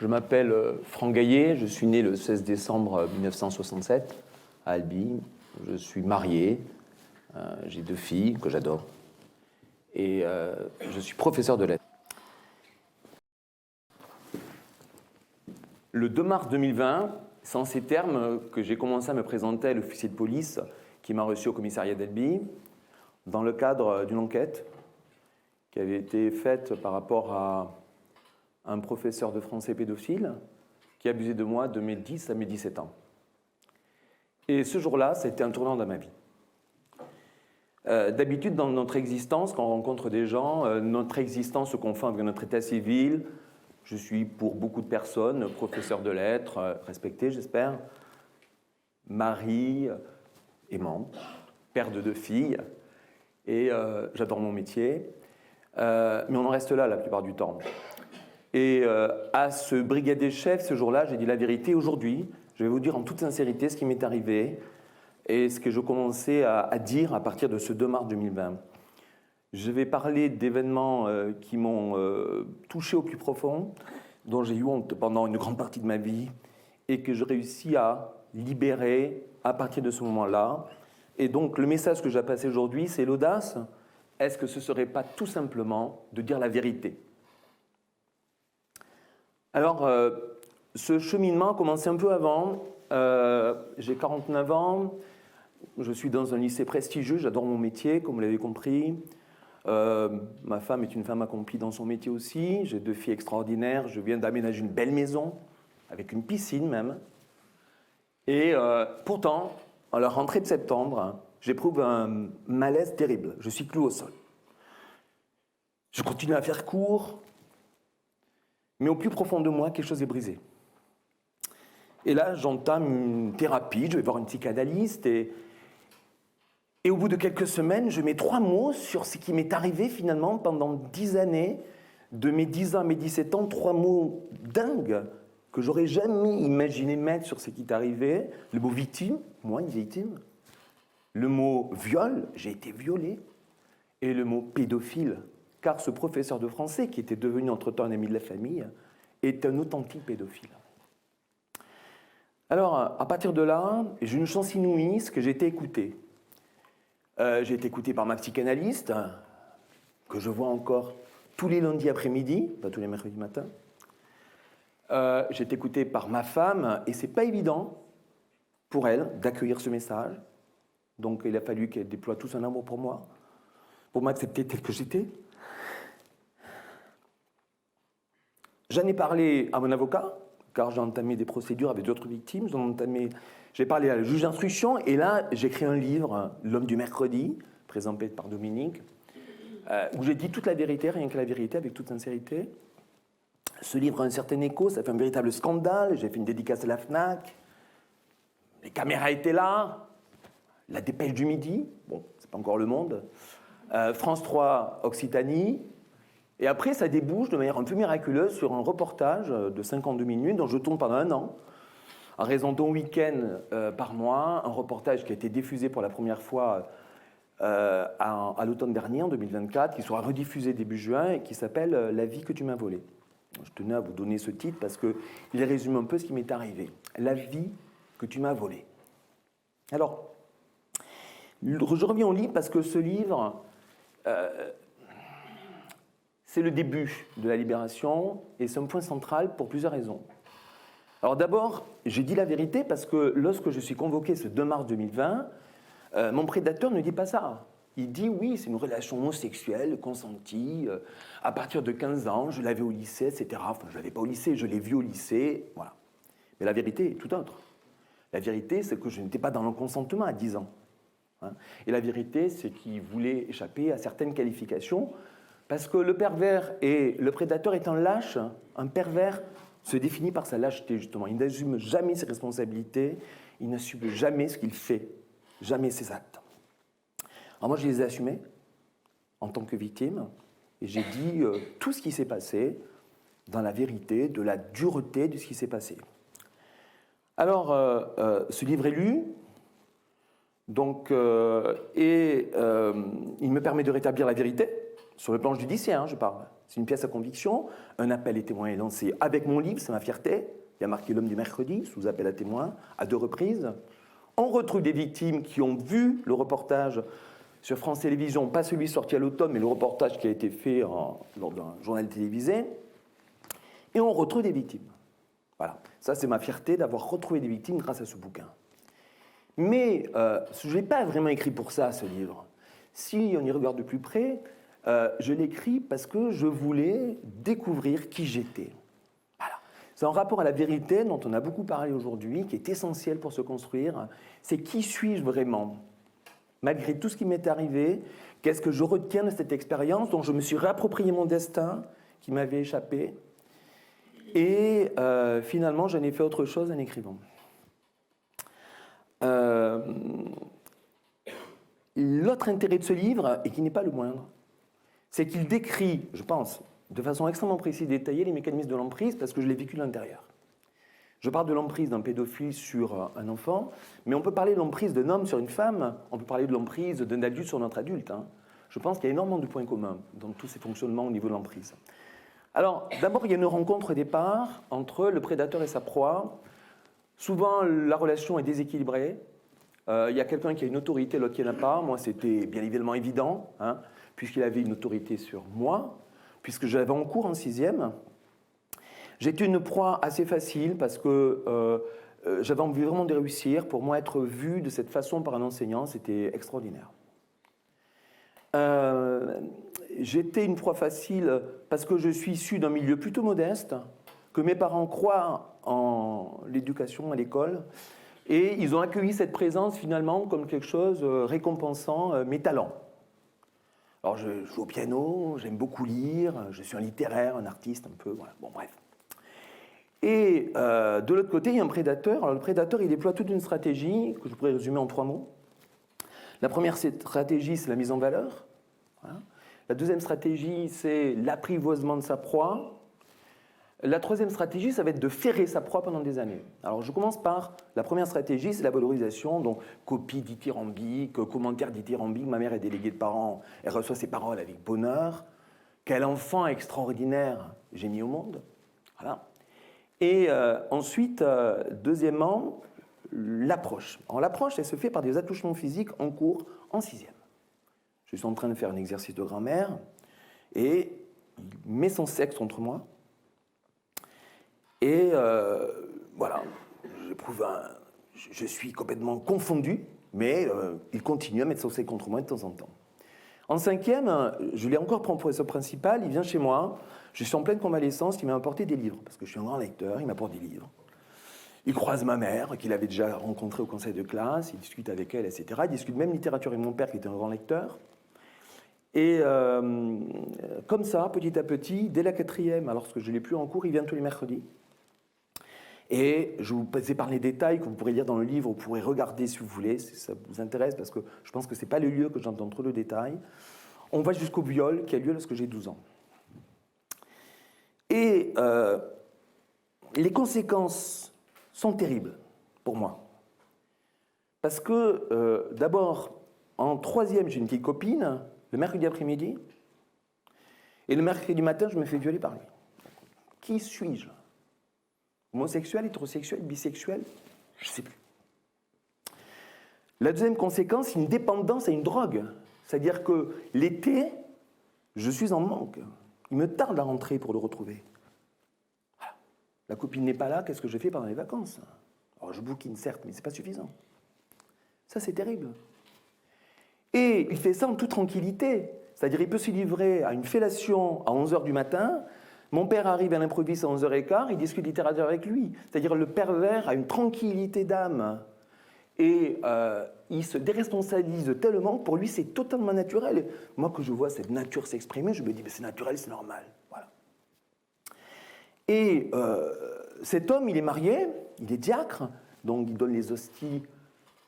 Je m'appelle Franck Gaillet, je suis né le 16 décembre 1967 à Albi. Je suis marié, j'ai 2 filles que j'adore et je suis professeur de lettres. Le 2 mars 2020, c'est en ces termes que j'ai commencé à me présenter à l'officier de police qui m'a reçu au commissariat d'Albi dans le cadre d'une enquête qui avait été faite par rapport à un professeur de français pédophile qui abusait de moi de mes 10 à mes 17 ans. Et ce jour-là, c'était un tournant dans ma vie. D'habitude, dans notre existence, quand on rencontre des gens, notre existence se confond avec notre état civil. Je suis, pour beaucoup de personnes, professeur de lettres, respecté, j'espère, mari, aimant, père de 2 filles, et j'adore mon métier. Mais on en reste là la plupart du temps. Et à ce brigadier chef, ce jour-là, j'ai dit la vérité. Aujourd'hui, je vais vous dire en toute sincérité ce qui m'est arrivé et ce que je commençais à dire à partir de ce 2 mars 2020. Je vais parler d'événements qui m'ont touché au plus profond, dont j'ai eu honte pendant une grande partie de ma vie et que je réussis à libérer à partir de ce moment-là. Et donc, le message que j'ai passé aujourd'hui, c'est l'audace. Est-ce que ce ne serait pas tout simplement de dire la vérité ? Alors, ce cheminement a commencé un peu avant. J'ai 49 ans, je suis dans un lycée prestigieux, j'adore mon métier, comme vous l'avez compris. Ma femme est une femme accomplie dans son métier aussi. J'ai 2 filles extraordinaires. Je viens d'aménager une belle maison, avec une piscine même. Et pourtant, à la rentrée de septembre, j'éprouve un malaise terrible. Je suis cloué au sol. Je continue à faire cours, mais au plus profond de moi, quelque chose est brisé. Et là, j'entame une thérapie, je vais voir une psychanalyste, et au bout de quelques semaines, je mets 3 mots sur ce qui m'est arrivé finalement pendant 10 années, de mes 10 ans à mes 17 ans, 3 mots dingues que j'aurais jamais imaginé mettre sur ce qui est arrivé. Le mot victime, moi une victime. Le mot viol, j'ai été violé. Et le mot pédophile, car ce professeur de français, qui était devenu entre-temps un ami de la famille, est un authentique pédophile. Alors, à partir de là, j'ai une chance inouïe, c'est que j'ai été écouté. J'ai été écouté par ma psychanalyste, que je vois encore tous les lundis après-midi, pas tous les mercredis matin. J'ai été écouté par ma femme, et c'est pas évident pour elle d'accueillir ce message. Donc, il a fallu qu'elle déploie tout son amour pour m'accepter tel que j'étais. J'en ai parlé à mon avocat, car j'ai entamé des procédures avec d'autres victimes. J'ai parlé à la juge d'instruction, et là, j'ai écrit un livre, L'homme du mercredi, présenté par Dominique, où j'ai dit toute la vérité, rien que la vérité, avec toute sincérité. Ce livre a un certain écho, ça fait un véritable scandale. J'ai fait une dédicace à la FNAC. Les caméras étaient là. La dépêche du midi, bon, c'est pas encore Le Monde. France 3, Occitanie. Et après, ça débouche de manière un peu miraculeuse sur un reportage de 52 minutes dont je tourne pendant 1 an, à raison d'1 week-end par mois, un reportage qui a été diffusé pour la première fois à l'automne dernier, en 2024, qui sera rediffusé début juin et qui s'appelle « La vie que tu m'as volée ». Je tenais à vous donner ce titre parce qu'il résume un peu ce qui m'est arrivé. « La vie que tu m'as volée ». Alors, je reviens au livre parce que ce livre... c'est le début de la libération et c'est un point central pour plusieurs raisons. Alors d'abord, j'ai dit la vérité parce que lorsque je suis convoqué ce 2 mars 2020, mon prédateur ne dit pas ça. Il dit oui, c'est une relation homosexuelle consentie, à partir de 15 ans, je l'avais au lycée, etc. Enfin, je ne l'avais pas au lycée, je l'ai vu au lycée, voilà. Mais la vérité est tout autre. La vérité, c'est que je n'étais pas dans le consentement à 10 ans. Et la vérité, c'est qu'il voulait échapper à certaines qualifications. Parce que le pervers et le prédateur étant lâche, un pervers se définit par sa lâcheté, justement. Il n'assume jamais ses responsabilités, il n'assume jamais ce qu'il fait, jamais ses actes. Alors moi, je les ai assumés en tant que victime, et j'ai dit tout ce qui s'est passé dans la vérité, de la dureté de ce qui s'est passé. Alors, ce livre est lu, donc, il me permet de rétablir la vérité, sur le plan judiciaire, je parle. C'est une pièce à conviction. Un appel à témoins est lancé avec mon livre, c'est ma fierté. Il y a marqué L'homme du mercredi, sous appel à témoins, à 2 reprises. On retrouve des victimes qui ont vu le reportage sur France Télévisions, pas celui sorti à l'automne, mais le reportage qui a été fait lors d'un journal télévisé. Et on retrouve des victimes. Voilà, ça c'est ma fierté d'avoir retrouvé des victimes grâce à ce bouquin. Mais je ne l'ai pas vraiment écrit pour ça, ce livre. Si on y regarde de plus près, je l'ai écrit parce que je voulais découvrir qui j'étais. Voilà. C'est en rapport à la vérité dont on a beaucoup parlé aujourd'hui, qui est essentielle pour se construire. C'est qui suis-je vraiment ? Malgré tout ce qui m'est arrivé, qu'est-ce que je retiens de cette expérience dont je me suis réapproprié mon destin, qui m'avait échappé. Et finalement, j'en ai fait autre chose en écrivant. L'autre intérêt de ce livre, et qui n'est pas le moindre, c'est qu'il décrit, je pense, de façon extrêmement précise et détaillée les mécanismes de l'emprise, parce que je l'ai vécu de l'intérieur. Je parle de l'emprise d'un pédophile sur un enfant, mais on peut parler de l'emprise d'un homme sur une femme, on peut parler de l'emprise d'un adulte sur notre adulte. Je pense qu'il y a énormément de points communs dans tous ces fonctionnements au niveau de l'emprise. Alors, d'abord, il y a une rencontre au départ entre le prédateur et sa proie. Souvent, la relation est déséquilibrée. Il y a quelqu'un qui a une autorité, l'autre qui n'en a pas. Moi, c'était bien évidemment évident, puisqu'il avait une autorité sur moi, puisque j'avais en cours en 6e. J'étais une proie assez facile parce que j'avais envie vraiment de réussir. Pour moi, être vu de cette façon par un enseignant, c'était extraordinaire. J'étais une proie facile parce que je suis issu d'un milieu plutôt modeste, que mes parents croient en l'éducation à l'école, et ils ont accueilli cette présence finalement comme quelque chose récompensant mes talents. Alors je joue au piano, j'aime beaucoup lire, je suis un littéraire, un artiste un peu, voilà. Bon bref. Et de l'autre côté, il y a un prédateur. Alors le prédateur, il déploie toute une stratégie que je pourrais résumer en 3 mots. La première stratégie, c'est la mise en valeur. Voilà. La deuxième stratégie, c'est l'apprivoisement de sa proie. La troisième stratégie, ça va être de ferrer sa proie pendant des années. Alors je commence par la première stratégie, c'est la valorisation, donc copie dithyrambique, commentaire dithyrambique, ma mère est déléguée de parents, elle reçoit ses paroles avec bonheur. Quel enfant extraordinaire j'ai mis au monde. Voilà. Et ensuite, deuxièmement, l'approche. Alors l'approche, elle se fait par des attouchements physiques en cours en 6e. Je suis en train de faire un exercice de grammaire et il met son sexe contre moi. Et voilà, je suis complètement confondu, mais il continue à mettre son sexe contre moi de temps en temps. En 5e, je l'ai encore pour un professeur principal, il vient chez moi, je suis en pleine convalescence, il m'a apporté des livres, parce que je suis un grand lecteur, il m'apporte des livres. Il croise ma mère, qu'il avait déjà rencontrée au conseil de classe, il discute avec elle, etc. Il discute même littérature avec mon père, qui était un grand lecteur. Et comme ça, petit à petit, dès la 4e, alors que je ne l'ai plus en cours, il vient tous les mercredis. Et je vous épargne les détails que vous pourrez lire dans le livre, vous pourrez regarder si vous voulez, si ça vous intéresse, parce que je pense que ce n'est pas le lieu que j'entends trop de détails. On va jusqu'au viol qui a lieu lorsque j'ai 12 ans. Et les conséquences sont terribles pour moi. Parce que, d'abord, en 3e, j'ai une petite copine, le mercredi après-midi, et le mercredi matin, je me fais violer par lui. Qui suis-je ? Homosexuel, hétérosexuel, bisexuel, je ne sais plus. La deuxième conséquence, c'est une dépendance à une drogue. C'est-à-dire que l'été, je suis en manque. Il me tarde à rentrer pour le retrouver. Voilà. La copine n'est pas là, qu'est-ce que je fais pendant les vacances ? Alors je bouquine, certes, mais ce n'est pas suffisant. Ça, c'est terrible. Et il fait ça en toute tranquillité. C'est-à-dire il peut se livrer à une fellation à 11h du matin. Mon père arrive à l'improviste à 11h15, il discute littérature avec lui. C'est-à-dire le pervers a une tranquillité d'âme. Et il se déresponsabilise tellement que pour lui, c'est totalement naturel. Et moi, que je vois cette nature s'exprimer, je me dis, mais c'est naturel, c'est normal. Voilà. Et cet homme, il est marié, il est diacre, donc il donne les hosties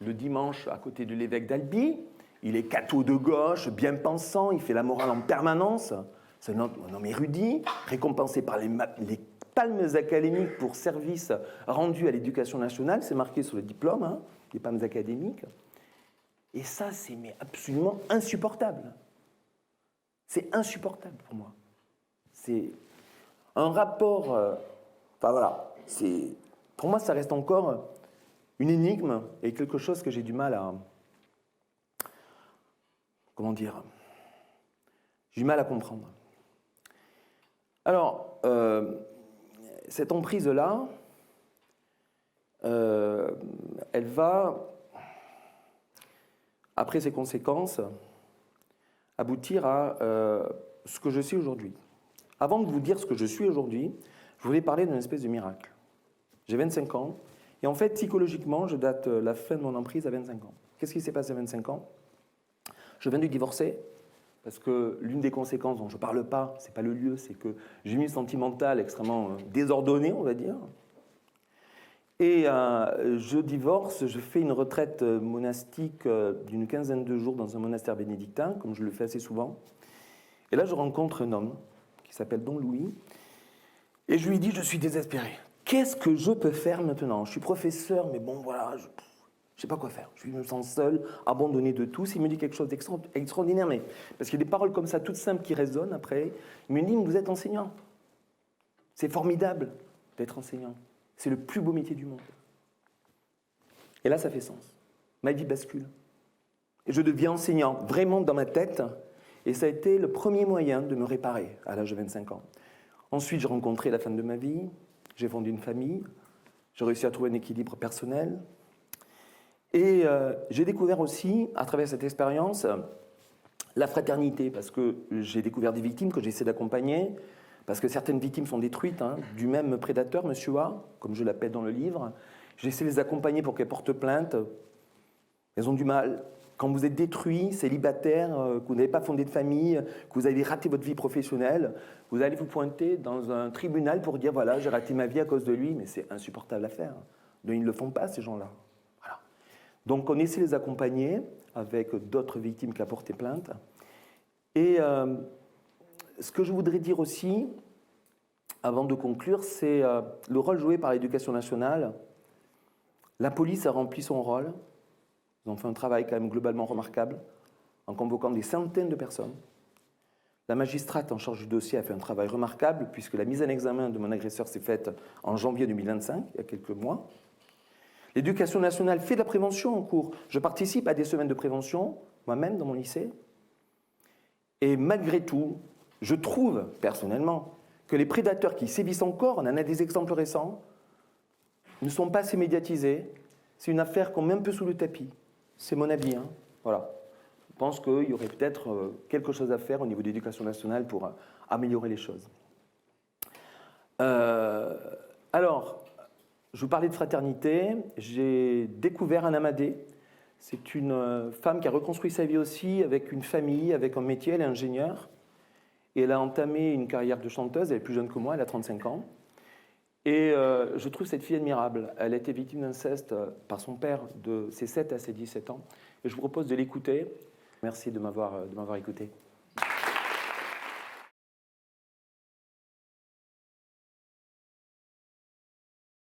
le dimanche à côté de l'évêque d'Albi. Il est catho de gauche, bien pensant, il fait la morale en permanence. C'est un homme érudit, récompensé par les palmes académiques pour service rendu à l'éducation nationale. C'est marqué sur le diplôme, les palmes académiques. Et ça, c'est absolument insupportable. C'est insupportable pour moi. c'est un rapport... enfin voilà, pour moi ça reste encore une énigme et quelque chose que j'ai du mal à... Comment dire? J'ai du mal à comprendre. Alors, cette emprise-là, elle va, après ses conséquences, aboutir à ce que je suis aujourd'hui. Avant de vous dire ce que je suis aujourd'hui, je voulais parler d'une espèce de miracle. J'ai 25 ans, et en fait, psychologiquement, je date la fin de mon emprise à 25 ans. Qu'est-ce qui s'est passé à 25 ans? Je viens de divorcer, parce que l'une des conséquences dont je ne parle pas, ce n'est pas le lieu, c'est que j'ai une vie sentimentale extrêmement désordonnée, on va dire. Et je divorce, je fais une retraite monastique d'une quinzaine de jours dans un monastère bénédictin, comme je le fais assez souvent. Et là, je rencontre un homme qui s'appelle Don Louis, et je lui dis, je suis désespéré. Qu'est-ce que je peux faire maintenant? Je suis professeur, mais bon, voilà, je ne sais pas quoi faire. Je me sens seul, abandonné de tous. Il me dit quelque chose d'extraordinaire, mais parce qu'il y a des paroles comme ça, toutes simples, qui résonnent après. Il me dit, vous êtes enseignant. C'est formidable d'être enseignant. C'est le plus beau métier du monde. Et là, ça fait sens. Ma vie bascule. Et je deviens enseignant, vraiment dans ma tête. Et ça a été le premier moyen de me réparer à l'âge de 25 ans. Ensuite, j'ai rencontré la femme de ma vie. J'ai fondé une famille. J'ai réussi à trouver un équilibre personnel. Et j'ai découvert aussi, à travers cette expérience, la fraternité, parce que j'ai découvert des victimes que j'essaie d'accompagner, parce que certaines victimes sont détruites, du même prédateur, Monsieur A, comme je l'appelle dans le livre. J'essaie de les accompagner pour qu'elles portent plainte. Elles ont du mal. Quand vous êtes détruit, célibataire, que vous n'avez pas fondé de famille, que vous avez raté votre vie professionnelle, vous allez vous pointer dans un tribunal pour dire « voilà, j'ai raté ma vie à cause de lui », mais c'est insupportable à faire. Donc ils ne le font pas, ces gens-là. Voilà. Donc on essaie de les accompagner avec d'autres victimes qui ont porté plainte. Et ce que je voudrais dire aussi, avant de conclure, c'est le rôle joué par l'Éducation nationale. La police a rempli son rôle. Ils ont fait un travail quand même globalement remarquable, en convoquant des centaines de personnes. La magistrate en charge du dossier a fait un travail remarquable, puisque la mise en examen de mon agresseur s'est faite en janvier 2025, il y a quelques mois. L'Éducation nationale fait de la prévention en cours. Je participe à des semaines de prévention, moi-même, dans mon lycée. Et malgré tout, je trouve, personnellement, que les prédateurs qui sévissent encore, on en a des exemples récents, ne sont pas assez médiatisés. C'est une affaire qu'on met un peu sous le tapis. C'est mon avis. Voilà. Je pense qu'il y aurait peut-être quelque chose à faire au niveau de l'Éducation nationale pour améliorer les choses. Alors, je vous parlais de fraternité. J'ai découvert Anna Madé. C'est une femme qui a reconstruit sa vie aussi, avec une famille, avec un métier. Elle est ingénieure. Et elle a entamé une carrière de chanteuse. Elle est plus jeune que moi, elle a 35 ans. Et je trouve cette fille admirable. Elle a été victime d'inceste par son père de ses 7 à ses 17 ans. Et je vous propose de l'écouter. Merci de m'avoir écouté.